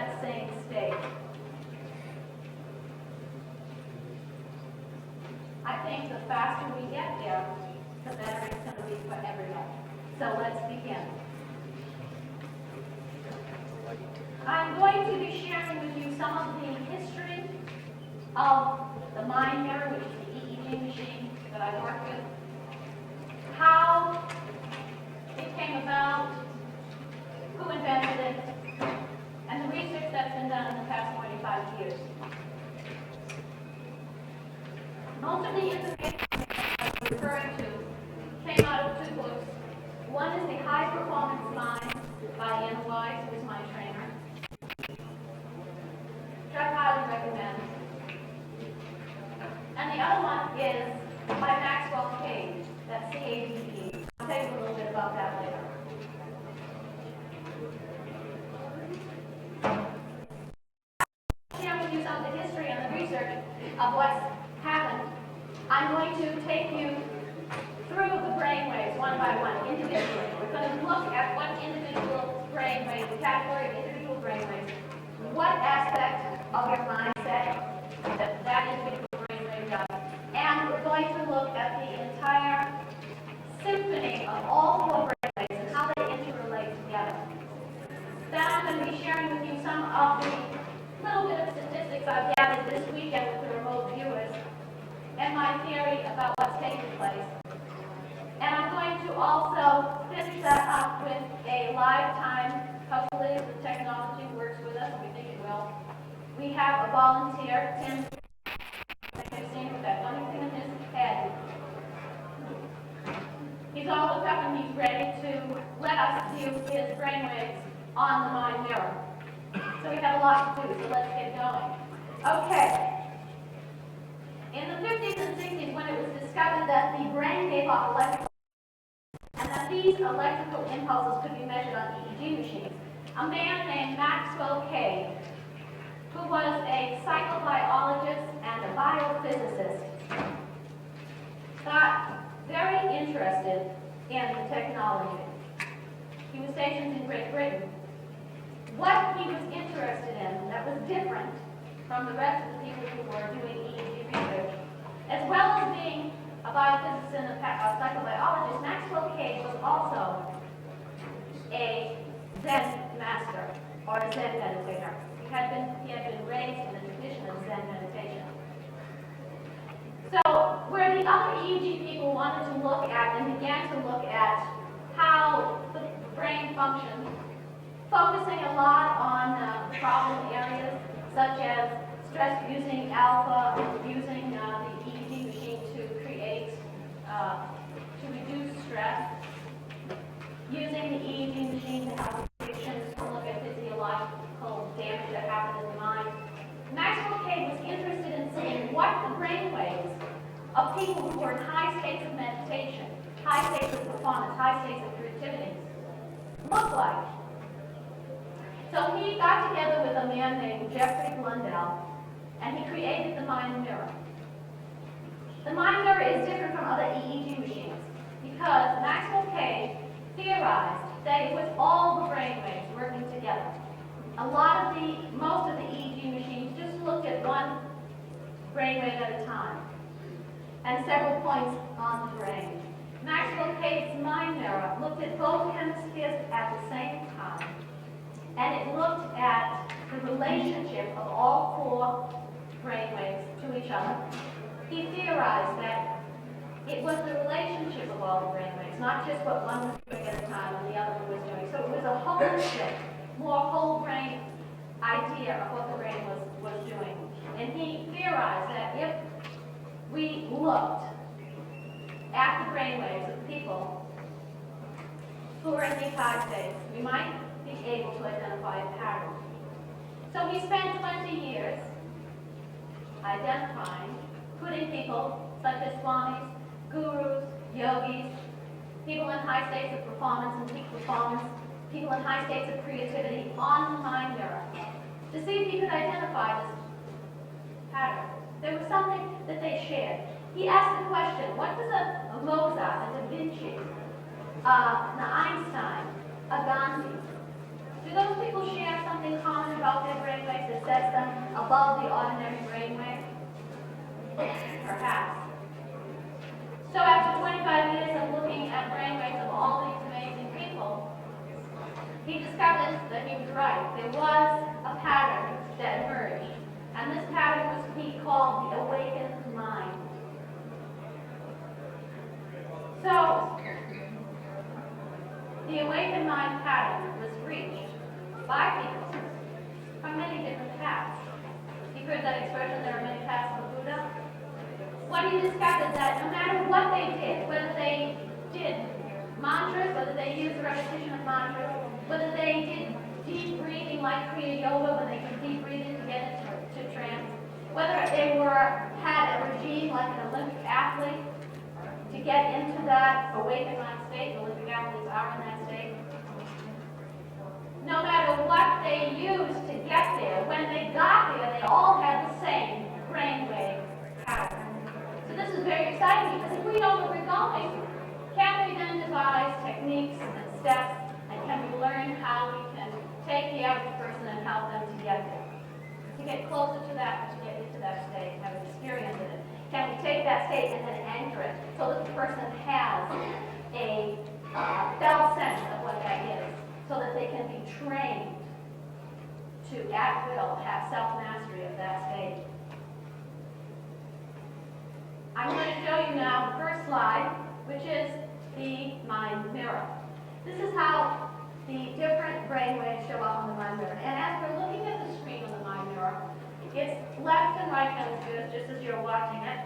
that same state. I think the faster we get there, the better it's going to be for everybody. So let's begin. I'm going to be sharing with you some of the history of the mind mirror, which is the EEG machine that I work with, how it came about, who invented it, and the research that's been done in the past 25 years. Most of the information I'm referring to came out of two books. One is The High Performance Mind by Anna Wise, who is my trainer, which I highly recommend. And the other one is by Maxwell Cade, that's C-A-D-E. I'll tell you a little bit about that later. I'll share with you some of the history and the research of what's happened. I'm going to take you through the brain waves one by one, individually. We're going to look at what individual brain waves, the category of individual brain waves, what aspect of your mindset that individual brain wave does. And we're going to look at the entire symphony of all four brain waves and how they interrelate together. Then I'm going to be sharing with you some of the little bit of statistics I've gathered this weekend with the remote viewers and my theory about what's taking place. And I'm going to also finish that up with a lifetime, hopefully if the technology works with us, we think it will. We have a volunteer, Tim, you've seen with that funny thing in his head. He's all looked up and he's ready to let us view his brainwaves on the mind mirror. So we have a lot to do, so let's get going. Okay. In the 50s and 60s, when it was discovered that the brain gave off electrical and that these electrical impulses could be measured on EEG machines, a man named Maxwell Cade, who was a psychobiologist and a biophysicist, got very interested in the technology. He was stationed in Great Britain. What he was interested in that was different from the rest of the people who were doing EEG research, as well as being a biophysicist and a psychobiologist, Maxwell Cade was also a Zen master or a Zen meditator. He had been raised in the tradition of Zen meditation. So where the other EEG people wanted to look at and began to look at how the brain functions, focusing a lot on problem areas such as stress, using alpha, using the EEG machine to create, to reduce stress, using the EEG machine to have predictions to look at physiological damage that happens in the mind. Maxwell Cade was interested in seeing what the brain waves of people who were in high states of meditation, high states of performance, high states of creativity look like. So he got together with a man named Jeffrey Blundell, and he created the mind mirror. The mind mirror is different from other EEG machines because Maxwell Cade theorized that it was all the brain waves working together. Most of the EEG machines just looked at one brainwave at a time and several points on the brain. Maxwell Cade's mind mirror looked at both hemispheres at the same time, and it looked at the relationship of all four brainwaves to each other. He theorized that it was the relationship of all the brainwaves, not just what one was doing at a time and the other one was doing. So it was a holistic, more whole brain idea of what the brain was doing. And he theorized that if we looked at the brainwaves of people who were in these high states, we might be able to identify a pattern. So he spent 20 years identifying, putting people such as swamis, gurus, yogis, people in high states of performance and peak performance, people in high states of creativity on the mind mirror to see if he could identify this pattern. There was something that they shared. He asked the question, what does a Mozart, a Da Vinci, an Einstein, a Gandhi, do those people share something common about their above the ordinary brainwave? Perhaps. So after 25 years of looking at brainwaves of all these amazing people, he discovered that he was right. There was a pattern that emerged, and this pattern was he called the awakened mind. So, the awakened mind pattern was reached by people from many different paths. You've heard that expression, there are many paths to Buddha. What he discovered that no matter what they did, whether they did mantras, whether they used the repetition of mantras, whether they did deep breathing like Kriya Yoga, when they did deep breathing to get into trance, whether they had a regime like an Olympic athlete to get into that awakened mind state, Olympic athletes are in that state. No matter what they used to get there, when they got there, they all had the same brainwave pattern. So this is very exciting because if we know where we're going, can we then devise techniques and steps, and can we learn how we can take the average person and help them to get there? To get closer to that, to get into that state, have an experience in it. Can we take that state and then anchor it so that the person has a felt sense of what that is, so that they can be trained to, at will, have self-mastery of that state? I'm going to show you now the first slide, which is the mind mirror. This is how the different brainwaves show up on the mind mirror. And as we're looking at the screen on the mind mirror, it's left and right hemispheres, just as you're watching it.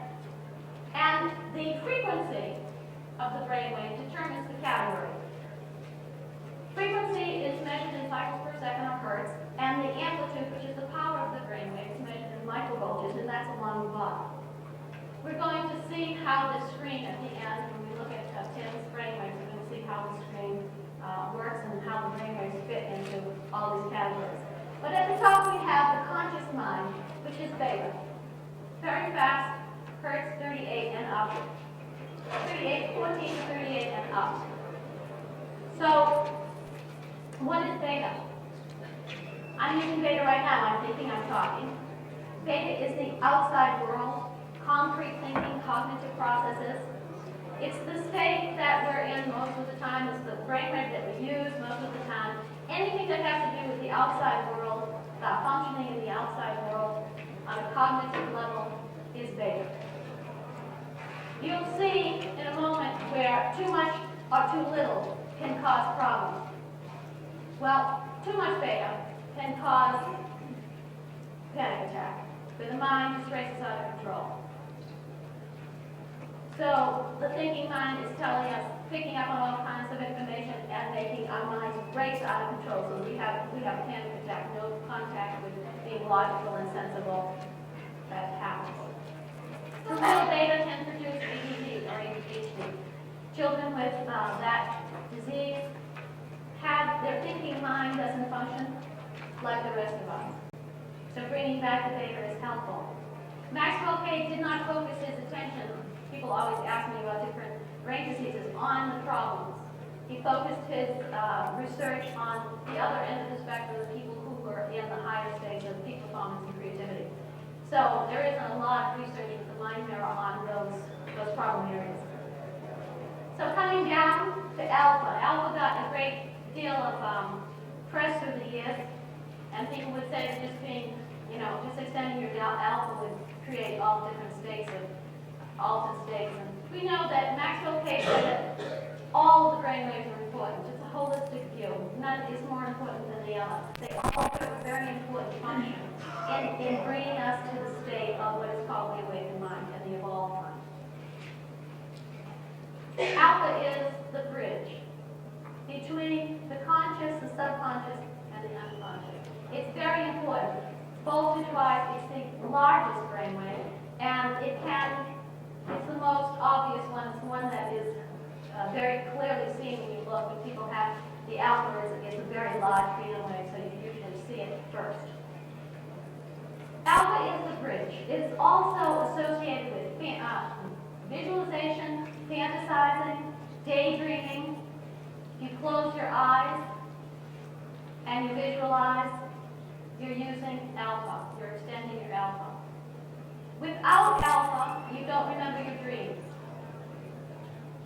And the frequency of the brainwave determines the category. Frequency is measured in cycles per second or hertz, and the amplitude, which is the power of the brainwave, is measured in microvolts, and that's along the bottom. We're going to see how the screen at the end, when we look at Tim's brainwaves, we're going to see how the screen works and how the brainwaves fit into all these categories. But at the top we have the conscious mind, which is beta. Very fast, hertz 38 and up. 14 to 38 and up. So, what is beta? I'm using beta right now. I'm thinking, I'm talking. Beta is the outside world, concrete thinking, cognitive processes. It's the state that we're in most of the time. It's the brainwave that we use most of the time. Anything that has to do with the outside world, functioning in the outside world on a cognitive level is beta. You'll see in a moment where too much or too little can cause problems. Well, too much beta can cause panic attack, where the mind just races out of control. So the thinking mind is telling us, picking up on all kinds of information and making our minds race out of control. So we have a panic attack, no contact with being logical and sensible. That happens. So little beta can produce ADD or ADHD. Children with that disease their thinking mind doesn't function like the rest of us. So bringing back the beta is helpful. Maxwell Cade did not focus his attention. People always ask me about different brain diseases on the problems. He focused his research on the other end of the spectrum, the people who were in the higher stages of peak performance and creativity. So there isn't a lot of research with the mind mirror on those problem areas. So coming down to alpha. Alpha got a great deal of press through the years, and people would say that just being, just extending your alpha would create all different states of altered states. And we know that Maxwell Cade said that all of the brainwaves are important. It's a holistic view. None is more important than the other. They all serve a very important function in bringing us to the state of what is called the awakened mind and the evolved mind. Alpha is the bridge between the conscious, the subconscious, and the unconscious. It's very important. Voltage-wise, it's the largest brainwave, and it's the most obvious one. It's the one that is very clearly seen when you look. When people have the alpha, is a very large field wave, so you usually see it first. Alpha is the bridge. It is also associated with visualization, fantasizing, daydreaming. If you close your eyes and you visualize, you're using alpha. You're extending your alpha. Without alpha, you don't remember your dreams.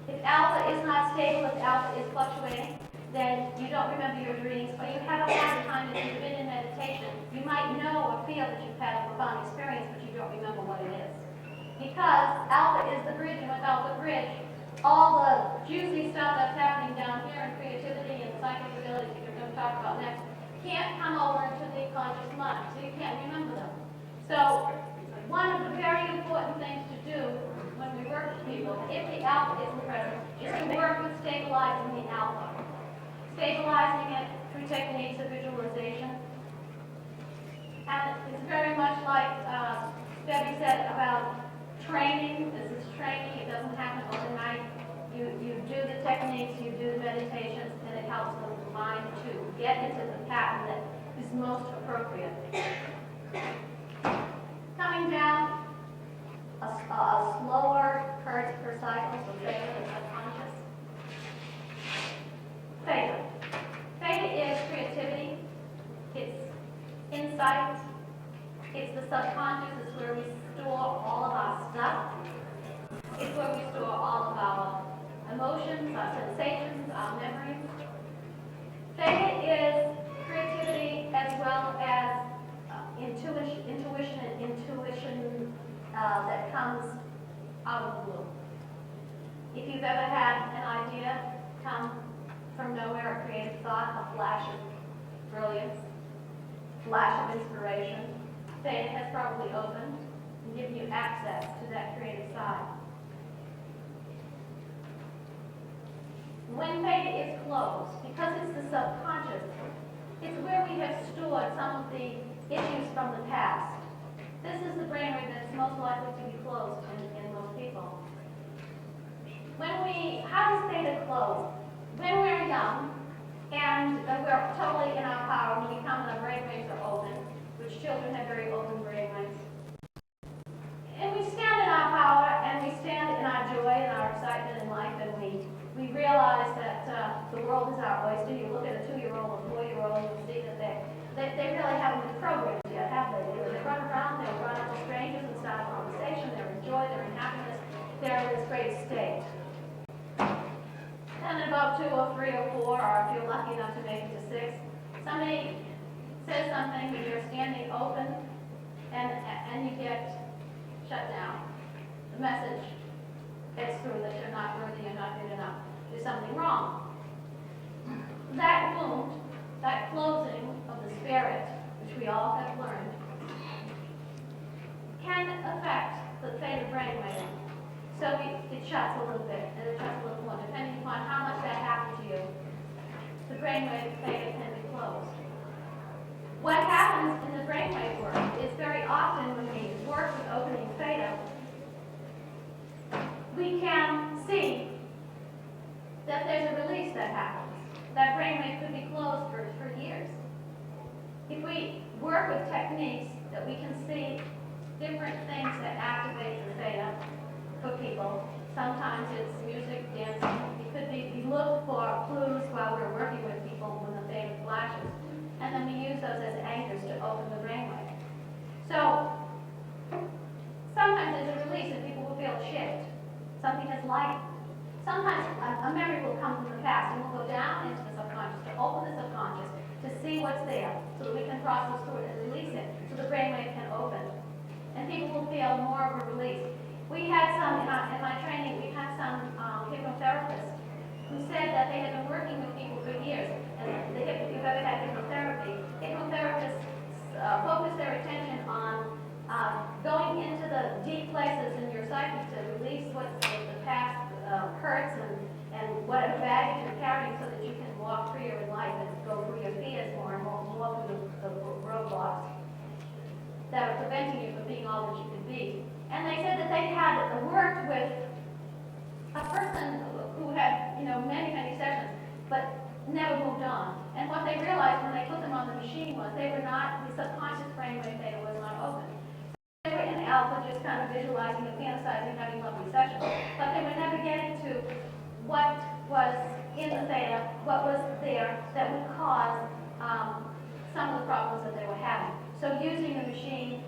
If alpha is not stable, if alpha is fluctuating, then you don't remember your dreams, or you have a hard time if you've been in meditation. You might know or feel that you've had a profound experience, but you don't remember what it is. Because alpha is the bridge, and without the bridge, all the juicy stuff that's happening down here in creativity and psychic abilities that you're going to talk about next can't come over into the conscious mind, so you can't remember them. So one of the very important things to do when we work with people, if the alpha isn't present, is to work with stabilizing the alpha. Stabilizing it through techniques of visualization. And it's very much like Debbie said about training. This is training. It doesn't happen overnight. You do the techniques, you do the meditations, and it helps the mind to get into the pattern that is most appropriate. Coming down, a slower hertz per cycle, so theta is subconscious. Theta. Theta is creativity. It's insight. It's the subconscious. It's where we store all of our stuff. It's where we store all of our emotions, our sensations, our memories. Theta is creativity as well as intuition that comes out of the blue. If you've ever had an idea come from nowhere, a creative thought, a flash of brilliance, flash of inspiration, theta has probably opened and given you access to that creative side. When theta is closed, because it's the subconscious, it's where we have stored some of the issues from the past. This is the brainwave that's most likely to be closed in most people. How does theta close? When we're young and we're totally in our power, when we come and our brainwaves are open, which children have very open brainwaves. And we stand in our power and we stand in our joy and our excitement in life, and we realize that the world is our oyster. You look at a 2-year-old or 4-year-old and you see that they really haven't been programmed yet, have they? They run around, they'll run up to strangers and start a conversation, they're in joy, they're in happiness, they're in this great state. And at about 2 or 3 or 4, or if you're lucky enough to make it to 6, somebody says something and you're standing open and you get shut down. The message gets through that you're not worthy, you're not good enough. There's something wrong. That wound, that closing of the spirit, which we all have learned, can affect the theta brainwave. So it shuts a little bit, and it shuts a little more, depending upon how much that happened to you. The brainwave theta can be closed. What happens in the brainwave work is very often when we work with opening theta, we can see that there's a release that happens. That brainwave could be closed for years. If we work with techniques that we can see different things that activate the theta for people, sometimes it's music, dancing. It could be we look for clues while we're working with people when the theta flashes, and then we use those as anchors to open the brainwave. So sometimes there's a release and people will feel a shift. Something is light. Sometimes a memory will come from the past and we'll go down into the subconscious to open the subconscious to see what's there so that we can process through it and release it so the brainwave can open. And people will feel more of a release. We had some, in my training, we had some hypnotherapists who said that they had been working with people for years. And if you've ever had hypnotherapy, hypnotherapists focus their attention on going into the deep places in your psyche to release what the past hurts and whatever baggage you're carrying so that you can walk freer in life and go through your fears more and more through the roadblocks that are preventing you from being all that you can be. And they said that they had worked with a person who had, many, many sessions, but never moved on. And what they realized when they put them on the machine was the subconscious brainwave theta was not open. They were in alpha just kind of visualizing and fantasizing, having lovely sessions, but they were never getting to what was in the theta, what was there that would cause some of the problems that they were having. So using the machine,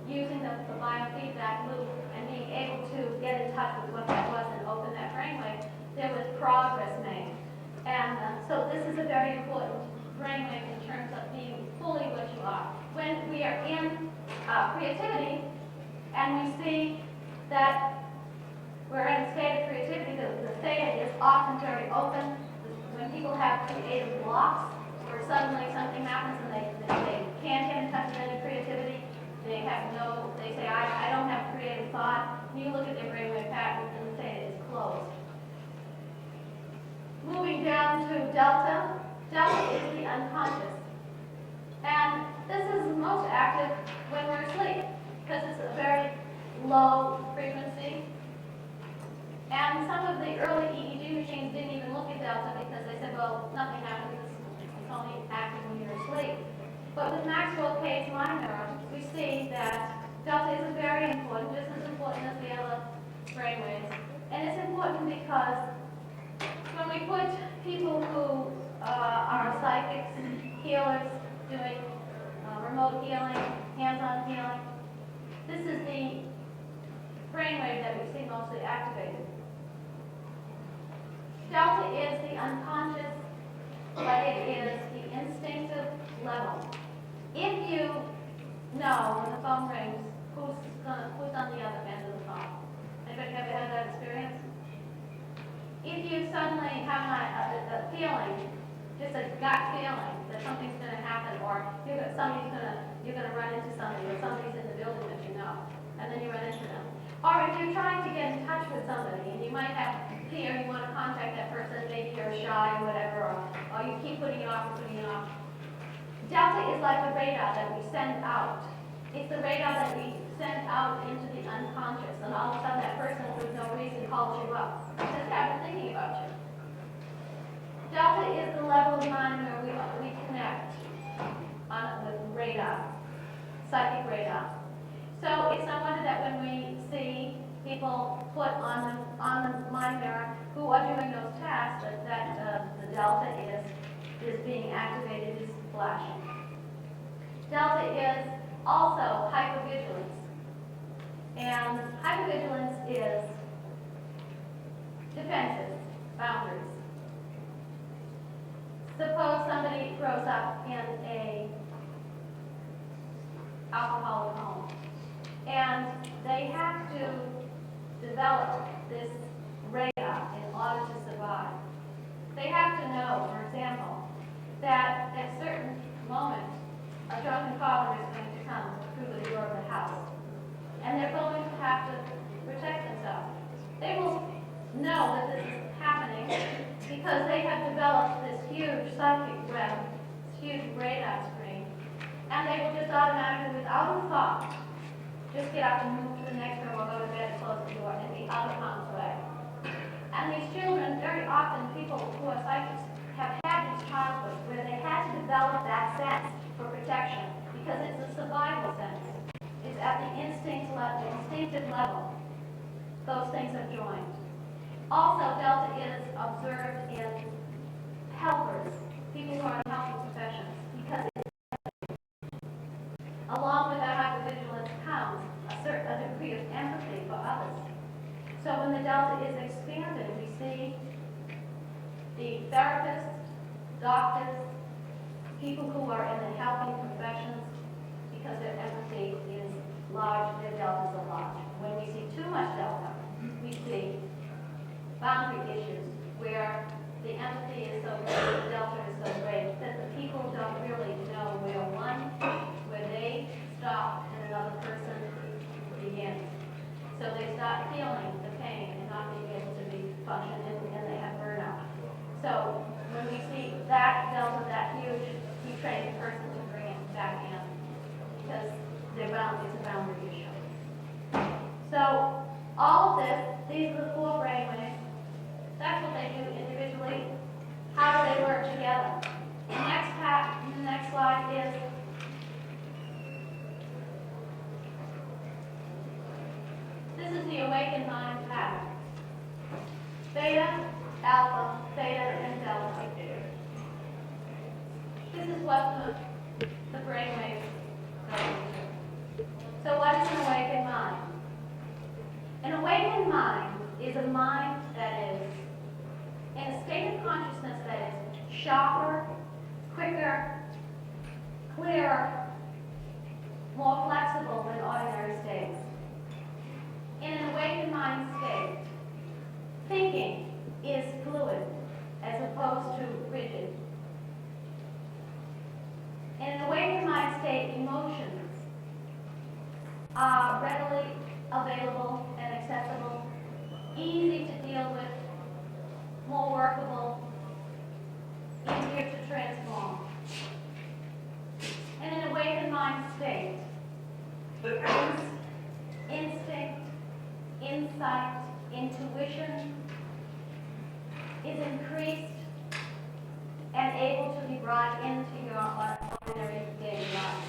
using the biofeedback loop, and being able to get in touch with what that was and open that brainwave, there was progress made. And so this is a very important brainwave in terms of being fully what you are. When we are in creativity, and we see that we're in a state of creativity, the theta is often very open. When people have creative blocks, where suddenly something happens and they can't get in touch with any creativity, they say, I don't have creative thought. And you look at their brainwave pattern and the theta is closed. Moving down to delta. Delta is the unconscious. And this is most active when we're asleep, because it's a very low frequency. And some of the early EEG machines didn't even look at delta because they said, well, nothing happens, it's only active when you're asleep. But with Maxwell K's mind mirror, we see that delta is very important, just as important as the other brainwaves. And it's important because when we put people who are psychics, healers, doing remote healing, hands-on healing, this is the brainwave that we see mostly activated. Delta is the unconscious, but it is the instinctive level. If you know when the phone rings, who's on the other end of the phone? Anybody ever had that experience? If you suddenly have a feeling, just a gut feeling that something's going to happen, or you're going to run into somebody, or somebody's in the building that you know, and then you run into them. Or if you're trying to get in touch with somebody, and you might have fear, you want to contact that person, maybe you're shy or whatever, or you keep putting it off and putting it off. Delta is like the radar that we send out. It's the radar that we send out into the unconscious, and all of a sudden that person, for no reason, calls you up. Just have been thinking about you. Delta is the level of mind where we connect with radar, psychic radar. So it's no wonder that when we see people put on the mind mirror who are doing those tasks, that the delta is being activated, is flashing. Delta is also hypervigilance. And hypervigilance is defenses, boundaries. Suppose somebody grows up in a alcoholic home, and they have to develop this radar in order to survive. They have to know, for example, that at a certain moment, a drunken father is going to come through the door of the house, and they're going to have to protect themselves. They will know that this is happening because they have developed this huge psychic web, this huge radar screen, and they will just automatically, without a thought, just get up and move to the next room or go to bed and close the door and be out of harm's way. And these children, very often, people who are psychics, have had these childhoods where they had to develop that sense for protection because it's a survival sense. It's at the instinctive level. Those things are joined. Also, delta is observed in helpers, people who are in helping professions, because along with that hypervigilance comes a degree of empathy for others. So when the delta is expanded, we see the therapists, doctors, people who are in the helping professions, because their empathy is large, their deltas are large. When we see too much delta, we see boundary issues where the empathy is so great, the delta is so great, that the people don't really know where they stop and another person begins. So they start feeling the pain and not being able to be functioning, and they have burnout. So when we see that delta that huge, we train the person to bring it back in because it's a boundary issue. So all of this, these are the 4 brainwaves. That's what they do individually. How do they work together? The next slide is this is the awakened mind pattern. Theta, alpha, theta, and delta. This is what brainwaves go into. So what is an awakened mind? An awakened mind is a mind that is in a state of consciousness that is sharper, quicker, clearer, more flexible than ordinary states. In an awakened mind state, thinking is fluid as opposed to rigid. In an awakened mind state, emotions are readily available and accessible, easy to deal with, more workable, easier to transform. In an awakened mind state, instinct, insight, intuition is increased and able to be brought into your ordinary daily life.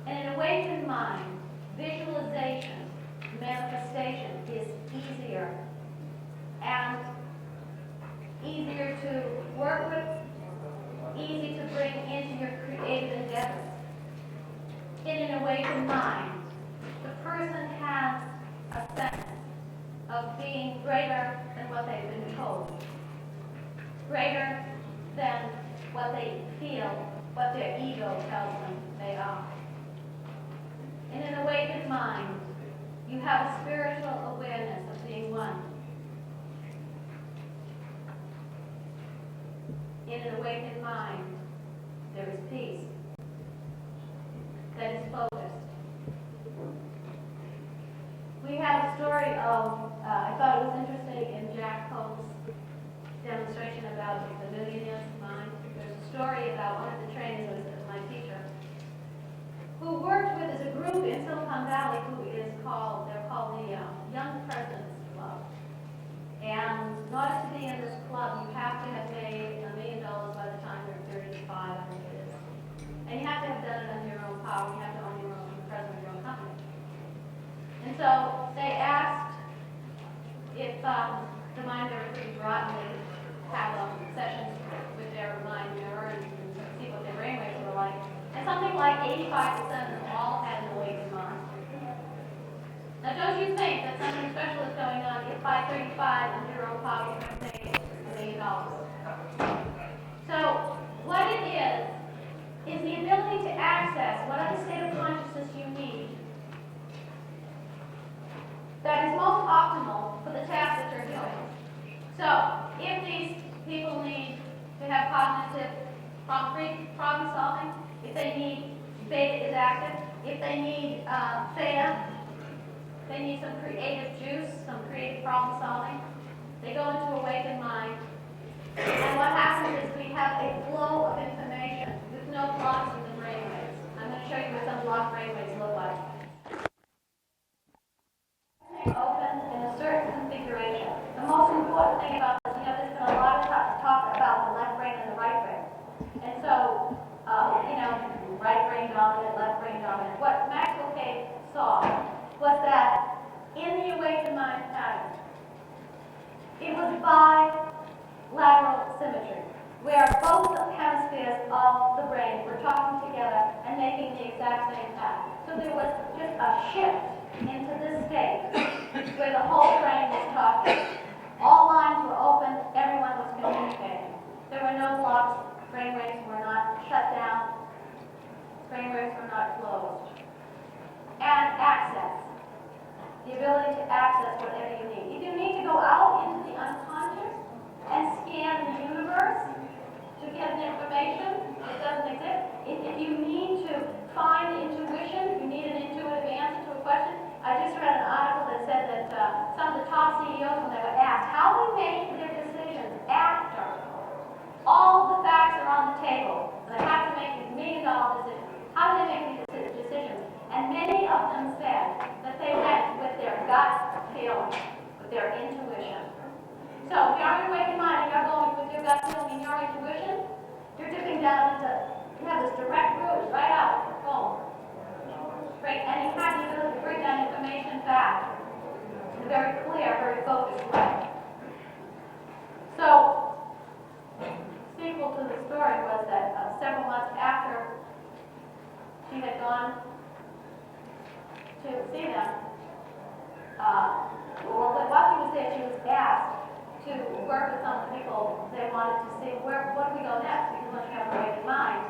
In an awakened mind, visualization, manifestation is easier and easier to work with, easy to bring into your creative endeavors. In an awakened mind, the person has a sense of being greater than what they've been told, greater than what they feel, what their ego tells them they are. In an awakened mind, you have a spiritual awareness of being one. In an awakened mind, there is peace that is focused. We have a story of, I thought it was interesting in Jack Cope's demonstration about the millionaire's mind. There's a story about one of the trainers who was my teacher, who worked with as a group in Silicon Valley who is called, they're called the Young Presidents Club. And in order to be in this club, you have to have made $1 million by the time you're 35, I think it is. And you have to have done it under your own power. You have to own your own, be president of your own company. And so they asked if the mind they were pretty broadly have sessions with their mind mirror and see what their brainwaves were like. And something like 85% of them all had an awakened mind. Now don't you think that something special is going on if by 35 under your own power you're going to make $1 million? So what it is the ability to access whatever state of consciousness you need that is most optimal for the task that you're doing. So if these people need to have cognitive problem solving, if they need beta is active, if they need theta, they need some creative juice, some creative problem solving, they go into awakened mind. And what happens is we have a flow of information with no blocks in the brainwaves. I'm going to show you what some blocked brainwaves look like. Open in a certain configuration. The most important thing about this, there's been a lot of talk about the left brain and the right brain. And so, right brain dominant, left brain dominant. What Maxwell Cave saw was that in the awakened mind pattern, it was bilateral symmetry, where both hemispheres of the brain were talking together and making the exact same pattern. So there was just a shift into this state where the whole brain was talking. All lines were open, everyone was communicating. There were no blocks, brainwaves were not shut down, brainwaves were not closed. And access, the ability to access whatever you need. If you need to go out into the unconscious and scan the universe to get the information that doesn't exist, if you need to find intuition, you need an intuitive answer to a question. I just read an article that said that some of the top CEOs, when they were asked how they make their decisions after all the facts are on the table, and they have to make these $1 million decisions, how do they make these decisions? And many of them said that they went with their gut feeling, with their intuition. So if you're in awakened mind and you're going with your gut feeling and your intuition, you're dipping down into, you have this direct route right out, boom. Right, and you have the ability to bring that information back in a very clear, very focused way. So, sequel to the story was that several months after gone to see them, well, while she was there, she was asked to work with some people. They wanted to see what do we go next, because once you have an awakened mind,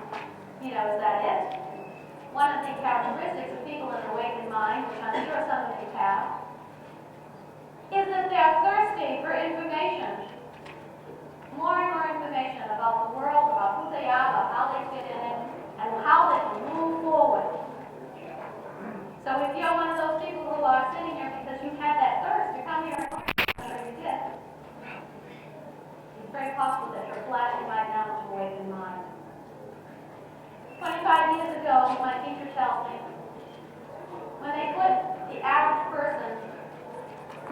is that it? One of the characteristics of people in an awakened mind, which I'm sure some of you have, is that they're thirsty for information. More and more information about the world, about who they are, about how they fit in it, and how they can move forward. So if you're one of those people who are sitting here because you've had that thirst to come here and learn, I'm sure you did, it's very possible that you're flashing right now into awakened mind. 25 years ago, my teacher tells me, when they put the average person,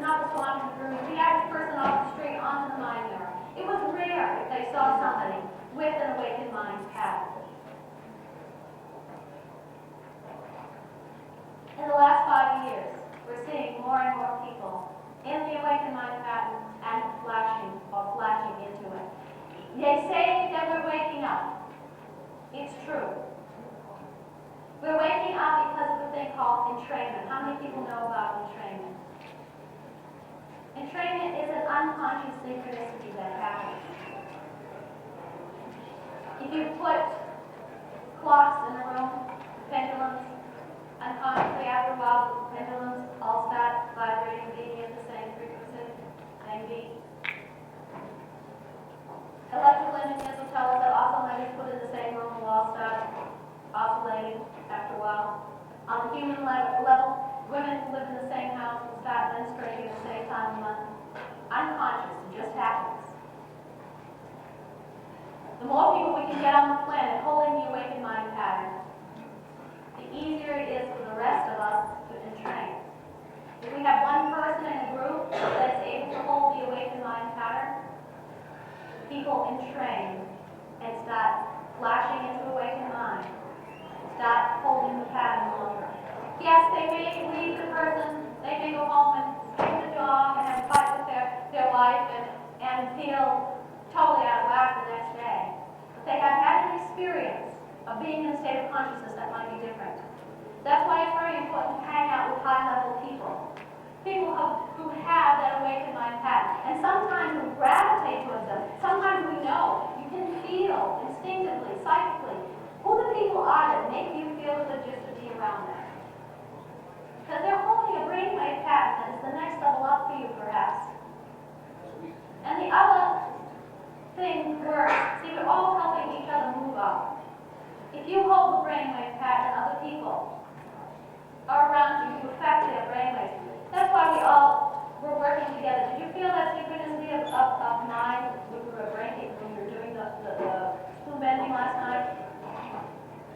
not the swan room, the average person off the street onto the mind mirror, it was rare if they saw somebody with an awakened mind pattern. In the last 5 years, we're seeing more and more people in the awakened mind pattern and flashing into it. They say that we're waking up. It's true. We're waking up because of a thing called entrainment. How many people know about entrainment? Entrainment is an unconscious synchronicity that happens. If you put clocks in a room, pendulums, unconsciously after a while, the pendulums all start vibrating, beating at the same frequency, same beat. Electrical engineers will tell us that oscillators put in the same room will all start oscillating after a while. On the human level, women who live in the same house will start menstruating at the same time of month. Unconscious, it just happens. The more people we can get on the planet holding the awakened mind pattern, the easier it is for the rest of us to entrain. If we have one person in a group that's able to hold the awakened mind pattern, people entrain and start flashing into awakened mind, start holding the pattern longer. Yes, they may leave the person, they may go home and kick the dog and have a fight with their wife and feel totally out of whack the next day. But they have had an experience of being in a state of consciousness that might be different. That's why it's very important to hang out with high-level people. People who have that awakened mind pattern. And sometimes we gravitate towards them. Sometimes we know. You can feel instinctively, psychically, who the people are that make you feel good just to be around them. Because they're holding a brainwave pattern that is the next level up for you, perhaps. And the other thing works. See, we're all helping each other move up. If you hold the brainwave pattern, other people are around you to affect their brainwaves. That's why we're working together. Did you feel that synchronicity of mind when we were doing the spoon bending last night?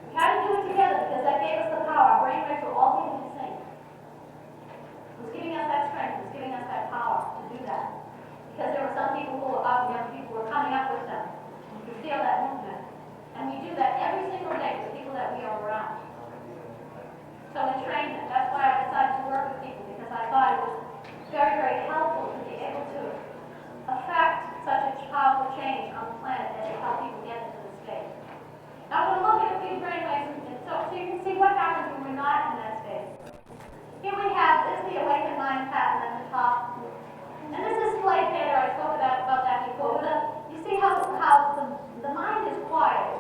We had to do it together because that gave us the power. Our brainwaves were all getting in sync. It was giving us that strength. It was giving us that power to do that. Because there were some people who were up and young people were coming up with them. You could feel that movement. And we do that every single day with people that we are around. So in training, that's why I decided to work with people, because I thought it was very, very helpful to be able to affect such a powerful change on the planet as to help people get into the state. Now I'm going to look at a few brainwaves, so you can see what happens when we're not in that state. Here we have, this is the awakened mind pattern at the top. And this is slave theta. I spoke about that before. You see how the mind is quiet.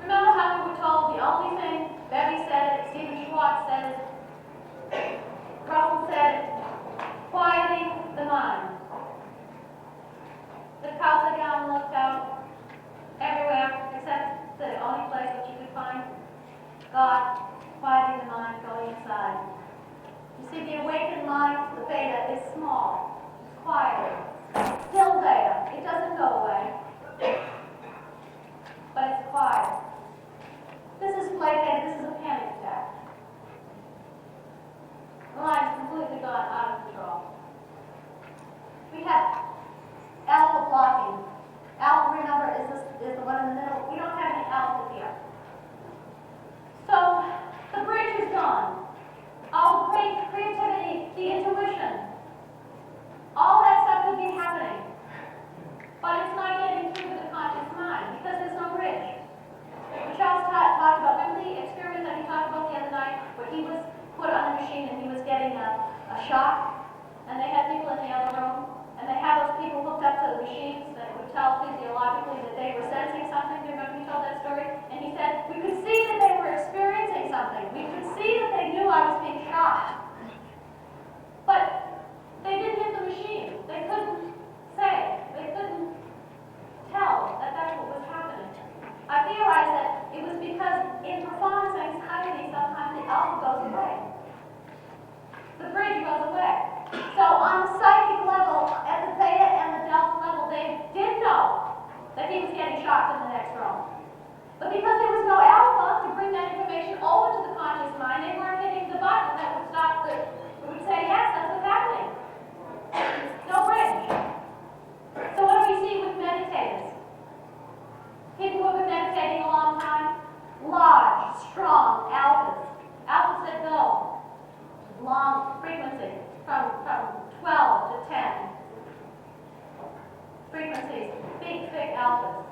Remember how we were told the only thing, Bevy said it, Stephen Schwartz said it, Russell said it, quieting the mind. The cows are down, looked out, everywhere, except the only place that you could find God, quieting the mind, going inside. You see, the awakened mind, the theta, is small, it's quiet, still there, it doesn't go away, but it's quiet. This is play theta, this is a panic attack. The mind's completely gone out of control. We have alpha blocking. Alpha, remember, is the one in the middle. We don't have any alpha here. So, the bridge is gone. All the great creativity, the intuition, all that stuff could be happening. But it's not getting through to the conscious mind because there's no bridge. Michelle's talked about, remember the shock, and they had people in the other room, and they had those people hooked up to the machines that would tell physiologically that they were sensing something. Do you remember he told that story? And he said, we could see that they were experiencing something. We could see that they knew I was being shocked. But they didn't hit the machine. They couldn't say. They couldn't tell that that's what was happening. I theorized that it was because in performance anxiety, sometimes the alpha goes away. The bridge goes away. So on the psychic level, at the theta and the delta level, they did know that he was getting shocked in the next room. But because there was no alpha to bring that information over to the conscious mind, they weren't hitting the button that would stop the, it would say, yes, that's what's happening. No bridge. So what do we see with meditators? People who have been meditating a long time, large, strong alphas. Alphas that go long frequency, from 12 to 10 frequencies, big, thick alphas.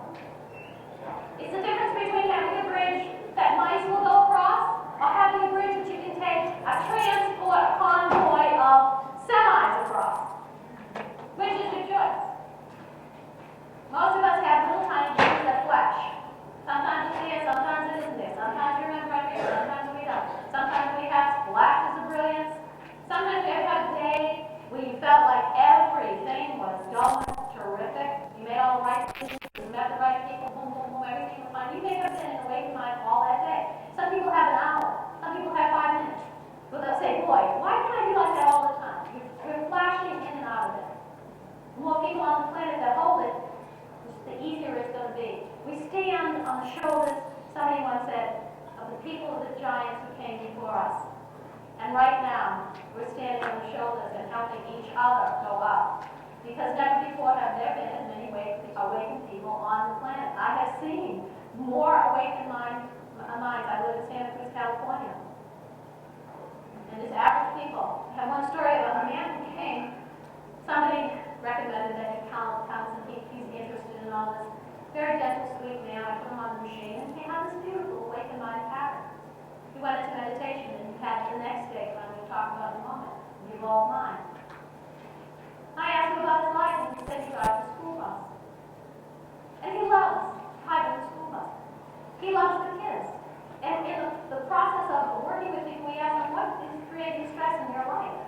It's the difference between having a bridge that mice will go across or having a bridge that you can take a transport, a convoy of semis across. Which is your choice? Most of us have little tiny pieces of flesh. Sometimes it's here, sometimes it isn't there. Sometimes we remember right here, sometimes we don't. Sometimes we have splashes of brilliance. Sometimes we have a day where you felt like everything was going terrific. You made all the right decisions, you met the right people, boom, boom, boom, everything was fine. You may have been in a awakened mind all that day. Some people have an hour. Some people have 5 minutes. But they'll say, boy, why can't I be like that all the time? We're flashing in and out of it. The more people on the planet that hold it, the easier it's going to be. We stand on the shoulders, somebody once said, of the people of the giants who came before us. And right now, we're standing on the shoulders and helping each other go up. Because never before have there been as many awakened people on the planet. I have seen more awakened minds. I live in Santa Cruz, California. And just average people. I have one story about a man who came. Somebody recommended that he counts, and he's interested in all this. Very gentle, sweet man. I put him on the machine, and he had this beautiful awakened mind pattern. He went into meditation, and he had the next stage, I'm going to talk about in a moment, the evolved mind. I asked him about his life, and he said he drives a school bus. And he loves driving the school bus. He loves the kids. And in the process of working with people, we asked him, what is creating stress in your life?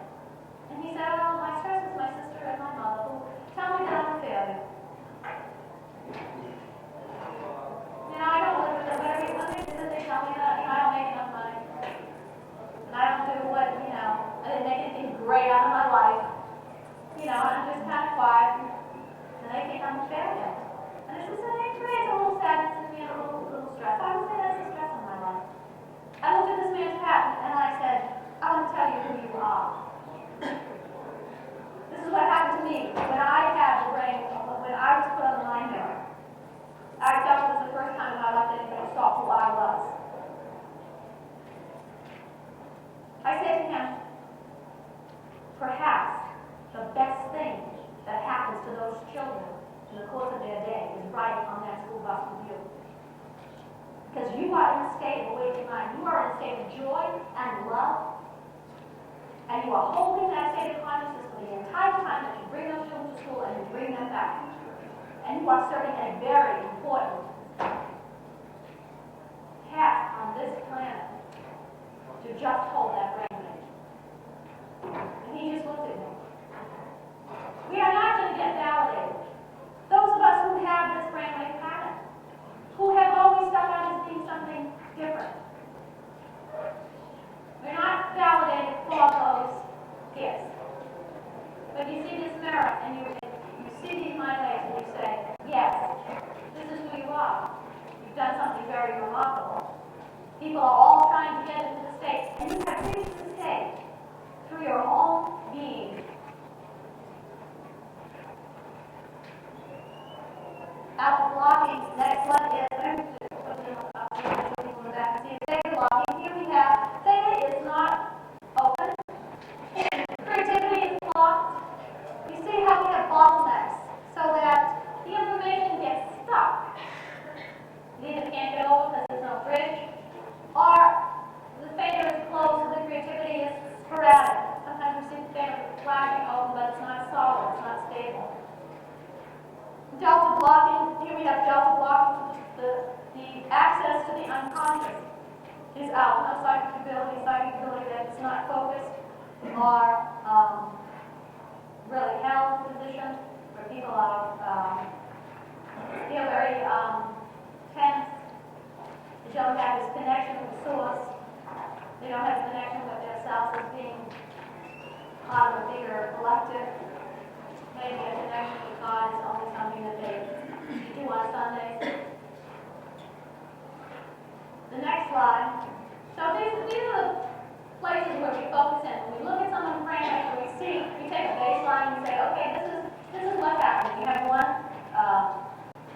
And he said, oh, my stress is my sister and my mother who tell me that I'm a failure. I don't live with them, but every Monday they tell me that, I don't make enough money. And I don't do what, I didn't make anything great out of my life. And I'm just kind of quiet. And they think I'm a failure. And it creates a little sadness in me and a little stress. I would say that's the stress in my life. I looked at this man's pattern and I said, I want to tell you who you are. This is what happened to me when I had the brain, when I was put on the mind mirror. I felt it was the first time in my life that anybody saw who I was. I said to him, perhaps the best thing that happens to those children in the course of their day is riding on that school bus with you. Because you are in a state of awakened mind. You are in a state of joy and love. And you are holding that state of consciousness for the entire time that you bring those children to school and you bring them back. And you are serving a very important task on this planet to just hold that brainwave. And he just looked at me. We are not going to get validated. Those of us who have this brainwave pattern, who have always stuck out as being something different, we're not validated for those gifts. But you see this mirror and you see these mind waves and you say, yes, this is who you are. You've done something very remarkable. People are all trying to get into the state, and you have reached the state through your own being. Alpha blocking, next one is theta blocking. Here we have theta is not open. Creativity is blocked. You see how we have bottlenecks so that the information gets stuck. You either can't get over because there's no bridge, or the theta is closed so the creativity is sporadic. Sometimes we see psychic ability that's not focused, or really held positions where people are feel very tense. They don't have this connection with source. They don't have a connection with themselves as being part of a bigger collective. Maybe a connection with God is only something that they do on Sundays. The next slide. So these are the places where we focus in. When we look at someone's brain, we take a baseline and say, okay, this is what's happening. You have one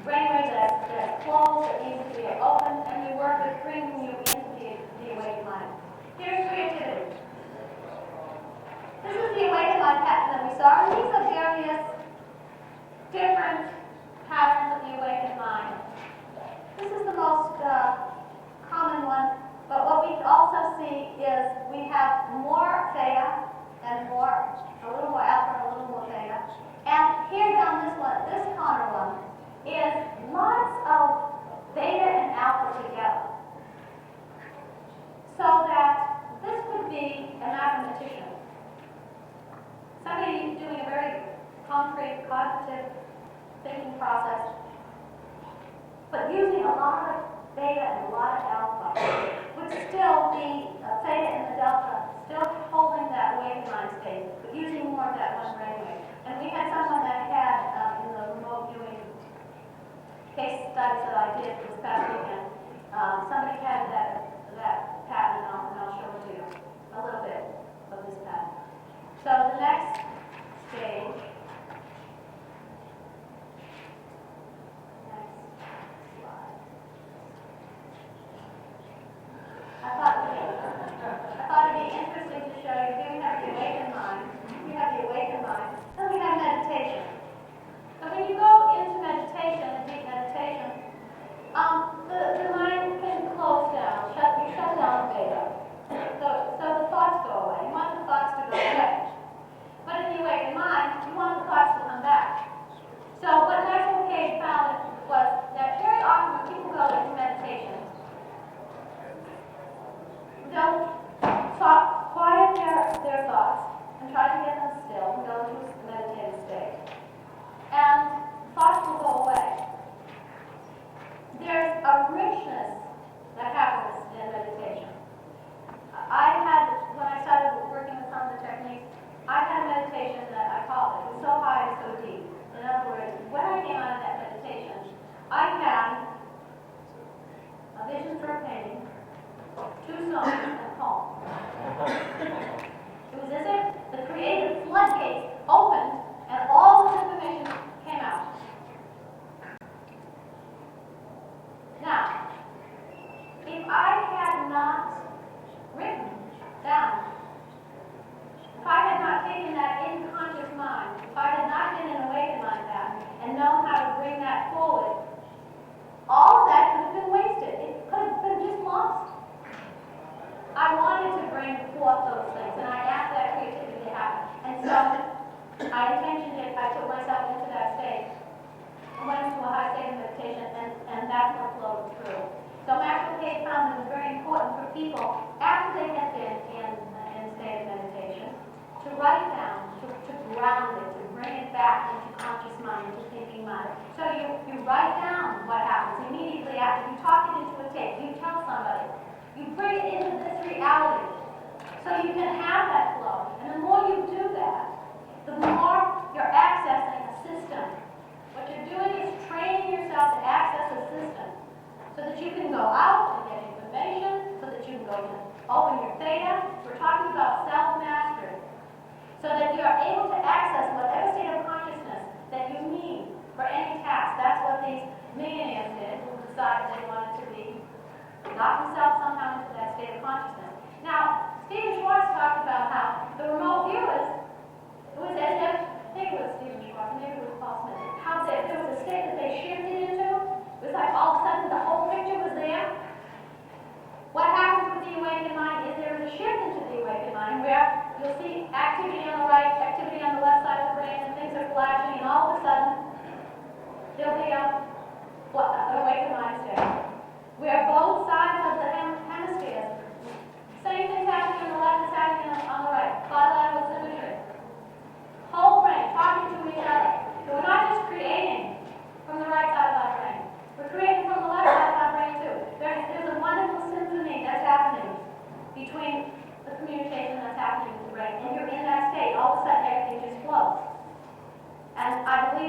brainwave that's closed, that needs to be open, and we work with bringing you into the awakened mind. Here's creativity. This is the awakened mind pattern that we saw, and these are various different patterns of the awakened mind. This is the most common one, but what we also see is we have more theta and a little more alpha and a little more theta. And here down this corner one, is lots of beta and alpha together. So that this could be a mathematician. Somebody doing a very concrete, cognitive thinking process, but using a lot of beta and a lot of alpha, would still be theta and the delta, still holding that awakened mind state, but using more of that one brainwave. And we had someone that had, in the remote viewing case studies that I did this past weekend, somebody had that pattern, and I'll show it to you, a little bit of this pattern. So the next stage, next slide. I thought it'd be interesting to show you. Here we have the awakened mind. We have the awakened mind. Then we have meditation. So when you go into meditation, deep meditation, the mind can close down, you shut down beta. So the thoughts go away. You want the thoughts to go away. But in the awakened mind, you want the thoughts to come back. So what Maxwell Cage found was that very often when people go into meditation, they'll quiet their thoughts and try to get them still and go into a meditative state. And thoughts will go away. There's a richness that happens in meditation. When I started working with some of the techniques, I had a meditation that I called it was so high and so deep. In other words, when I came out of that meditation, I had a vision for a painting, 2 songs, and a poem. It was as if the creative floodgates opened and all this information came out. Now, if I had not written down, if I had not taken that unconscious mind, if I had not been an awakened mind pattern and known how to bring that forward, all of that could have been wasted. It could have been just lost. I wanted to bring forth those things, and I asked that creativity to happen. And so I intentioned it, I put myself into that state, and went into a high state of meditation, and that's what flowed through. So Maxwell Cage found it was very important for people, after they had been in a state of meditation, to write it down, to ground it, to bring it back into conscious mind, into thinking mind. So you write down what happens immediately after. You talk it into a tape, you tell somebody. You bring it into this reality so you can have that flow. And the more you do that, the more you're accessing a system. What you're doing is training yourself to access a system so that you can go out and get information, so that you can go to open your theta. We're talking about self-mastery. So that you are able to access whatever state of consciousness that you need for any task. That's what these millionaires did, who decided they wanted to be, got themselves somehow into that state of consciousness. Now, Stephen Schwartz talked about how the remote viewers, it was as if, I think it was Stephen Schwartz, maybe it was Paul Smith, how there was a state that they shifted into. It was like all of a sudden the whole picture was there. What happens with the awakened mind is there is a shift into the awakened mind where you'll see activity on the right, activity on the left side of the brain, and things are flashing, and all of a sudden there'll be an awakened mind state where both sides of the hemispheres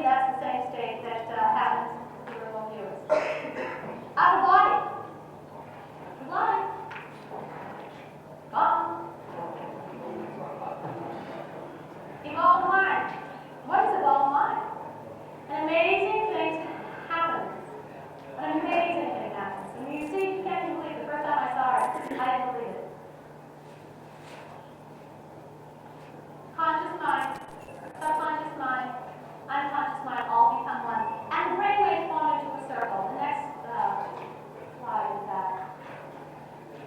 believe that's the same state that happens to your remote viewers. Out of body. Life. Gone. Evolved mind. What is evolved mind? An amazing thing happens. An amazing thing happens. And you see, you can't believe it. The first time I saw it, I didn't believe it. Conscious mind, subconscious mind, unconscious mind all become one. And the brainwaves form into a circle. The next slide is that.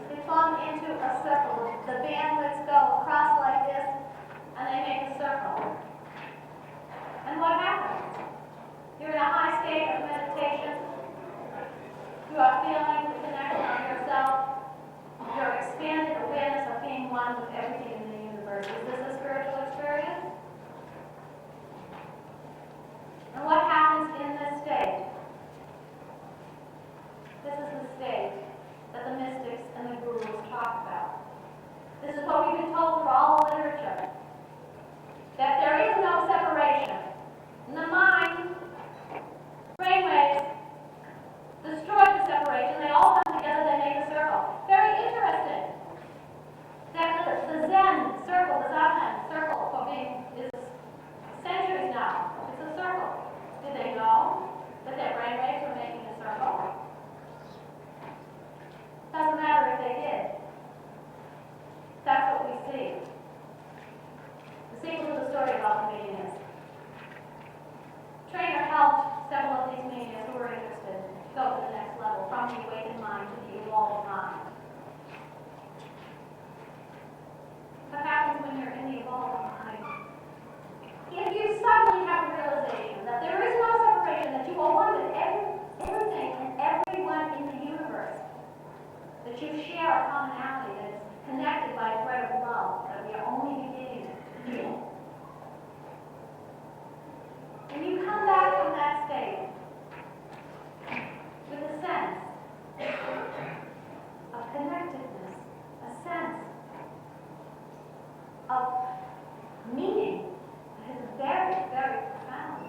They form into a circle. The bandwidths go across like this, and they make a circle. And what happens? You're in a high state of meditation. You are feeling the connection of yourself. Your expanded awareness of being one with everything in the universe. Is this a spiritual experience? And what happens in this state? This is the state that the mystics and the gurus talk about. This is what we've been told through all the literature. That there is no separation. In the mind, brainwaves destroy the separation. They all come together, they make a circle. Very interesting. That the Zen circle, the Zazen circle for being is centuries now. It's a circle. Did they know that their brainwaves were making a circle? Doesn't matter if they did. That's what we see. The sequel to the story about the manias. Trainer helped several of these manias who were interested go to the next level, from the awakened mind to the evolved mind. What happens when you're in the evolved mind? If you suddenly have a realization that there is no separation, that you are one with everything and everyone in the universe, that you share a commonality that is connected by a thread of love that we are only beginning to feel. When you come back from that state with a sense of connectedness, a sense of meaning that is very, very profound.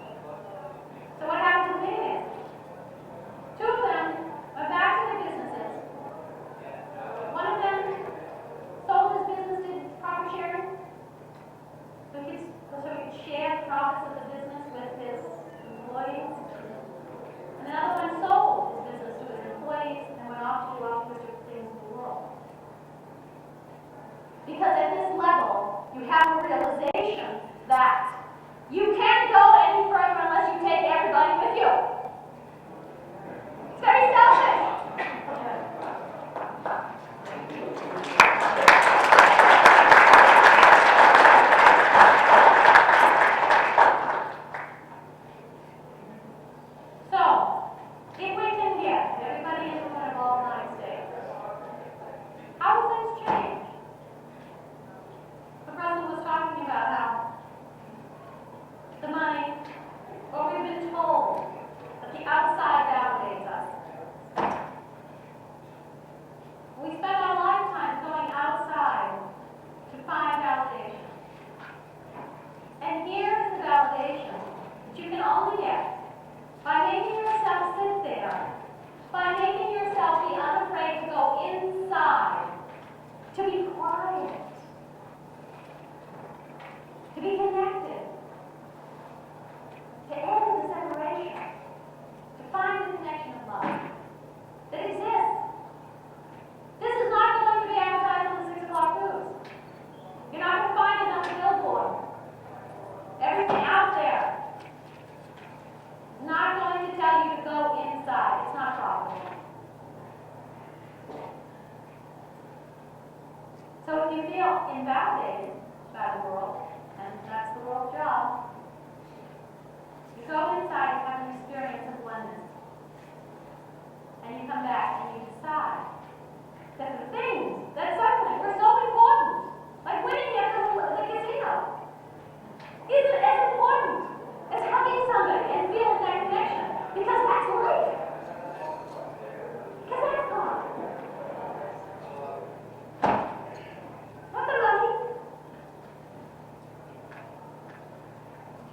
So what happened to the maniacs? Two of them went back to their businesses. One of them sold his business, did profit sharing, so he could share the profits of the business with his employees. And another one sold his business to his employees and went off to do altruistic things in the world. Because at this level, you have a realization that you can't go any further unless you take everybody with you. It's very selfish. Invalidated by the world, and that's the world's job. You go inside, you have an experience of oneness, and you come back and you decide that the things that suddenly were so important, like winning at the casino, isn't as important as hugging somebody and feeling that connection, because that's life. Because that's gone.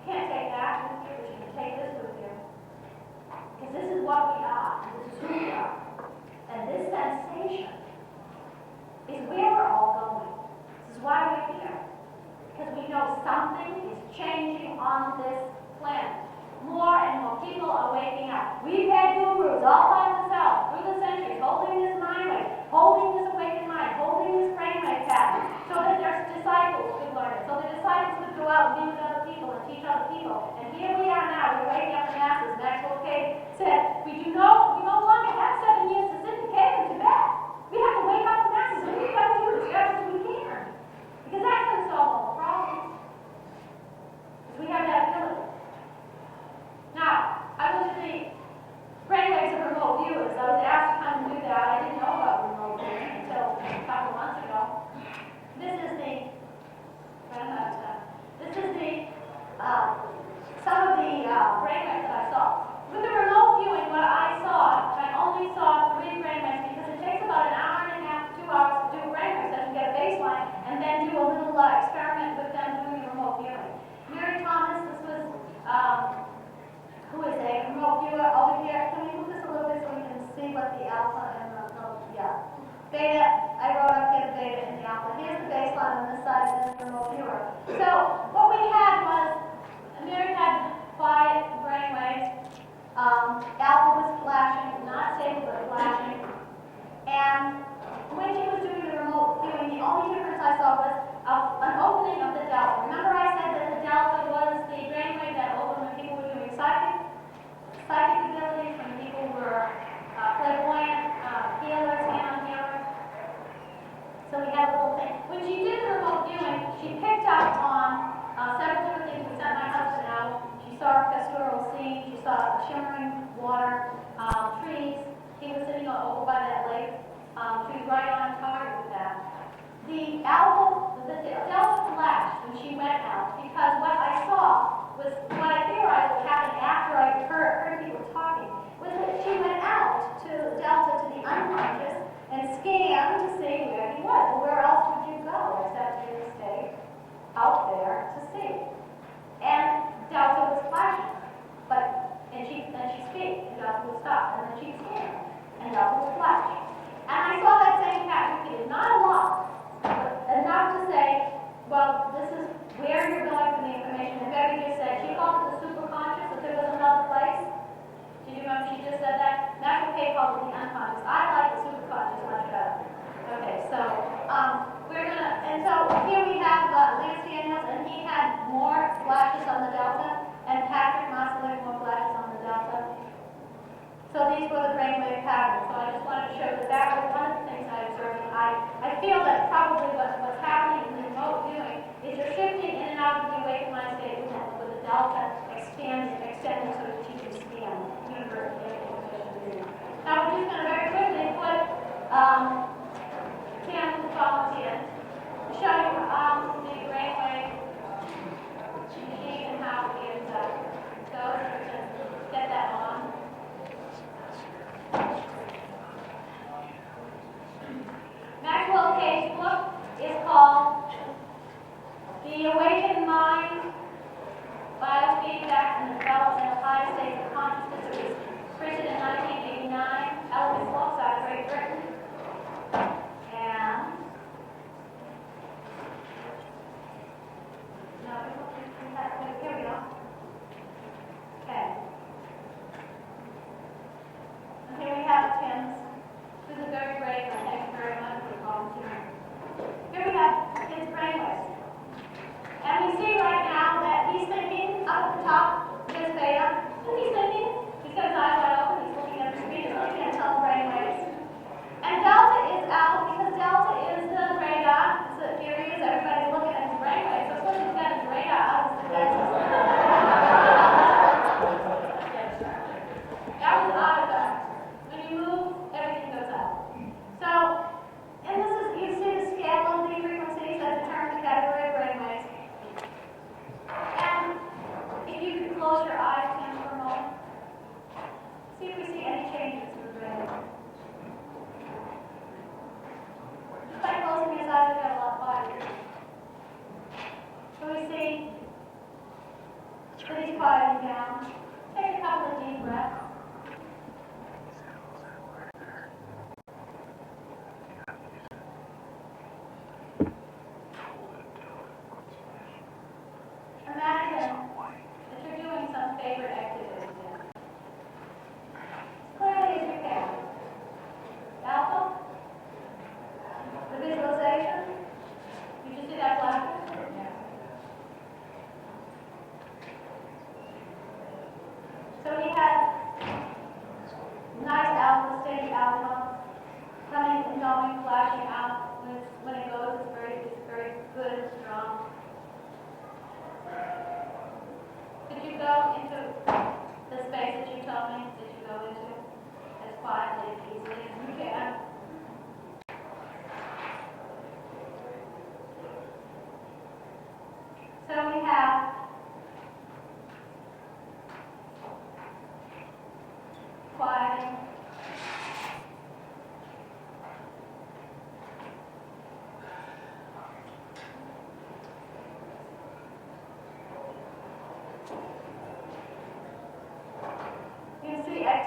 Can't take that with you, but you can take changing on this planet. More and more people are waking up. We've had gurus all by themselves through the centuries, holding this mind wave, holding this awakened mind, holding this brainwave pattern, so that their disciples could learn it, so the disciples could go out and be with other people and teach other people. And here we are now, we're waking up the masses. Maxwell Cave said, we no longer have 7 years to sit in the cave in Tibet. We have to wake up the masses, and we've got to do it as fast as we can. Because that's going to solve all the problems. Because we have that ability. Now, I looked at the brainwaves of remote viewers. I was asked to come and do that. I didn't know about remote viewing until a couple months ago. This is some of the brainwaves that I saw. With the remote viewing, what I saw, I only saw 3 brainwaves because it takes about an hour and a half, 2 hours to do a brainwave session, get a baseline, and then do a little experiment with them doing the remote viewing. Mary Thomas, this was who is a remote viewer over here. Can we move this a little bit so we can see what the alpha and the beta? I wrote up here the beta and the alpha. Here's the baseline on this side and then the remote viewer. So what we had was Mary had 5 brainwaves. Alpha was flashing, not stable but flashing. And when she was doing the remote viewing, the only difference I saw was an opening of the delta. Remember I said that the delta was the brainwave that opened when people were doing psychic abilities, when people were clairvoyant, healers, hand-on healers. So we had a little thing. When she did the remote viewing, she picked up on several different things. We sent my husband out. She saw a pastoral scene. She saw shimmering water, trees. He was sitting over by that lake. She was right on target with that. The delta flashed when she went out because what I saw was, what I theorized would happen after I heard people talking, was that she went out to delta, to the unconscious, and scanned to see where he was. Well, where else would you go except in the state out there to see? And delta was flashing, and she'd speak, and delta would stop, and then she'd scan, and delta would flash. And I saw that same pattern repeated, not a lot, but enough to say, well, this is where you're going for the information. And Becky just said, she called it the superconscious, if there was another place. Did you remember she just said that? Maxwell Cave called it the unconscious. I like the superconscious much better. Okay, so here we have Lance Daniels, and he had more flashes on the delta, and Patrick Maslin more flashes on the delta. So these were the brainwave patterns. So I just wanted to show that was one of the things I observed. And I feel that probably what's happening in the remote viewing is you're shifting in and out of the awakened mind state with the delta extending so that you can scan the universe. Now we're just going to very quickly put Tim volunteer to show you the brainwave machine and how it goes. So get that on. Maxwell Cave's book is called The Awakened Mind, Biofeedback and the Development of High States of Consciousness. It was printed in 1989. Elegant books out of Great Britain. And here we go. Okay. And here we have Tim's. This is very brave, and thank you very much for volunteering. Here we have his brainwaves. And we see right now that he's thinking up at the top, his beta. And he's thinking, he's got his eyes wide open, he's looking at the screen, and he can't tell the brainwaves.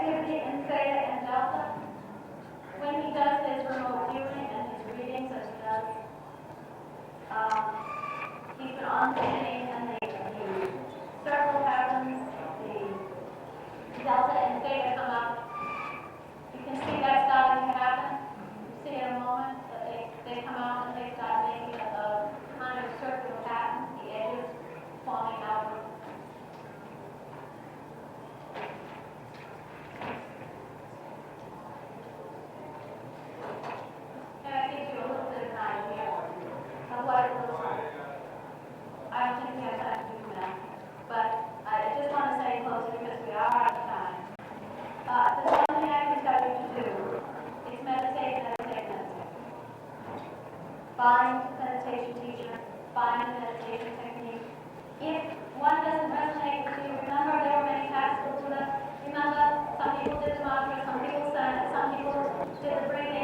activity in theta and delta. When he does his remote viewing and his readings, as he does, he's been on the machine, and the circle happens, the delta and theta come up. You can see that starting to happen. You see in a moment that they come out and they start making a kind of circular pattern, the edges forming outward. And that gives you a little bit of an idea of what it looks like. I don't think we have time to do that, but I just want to say closer because we are out of time. There's one thing I can tell you to do. It's meditate, meditate, meditate. Find a meditation teacher, find a meditation technique. If one doesn't resonate with you, remember there were many classical Buddha. Remember, some people did the mantra, some people sang it, some people did the breathing.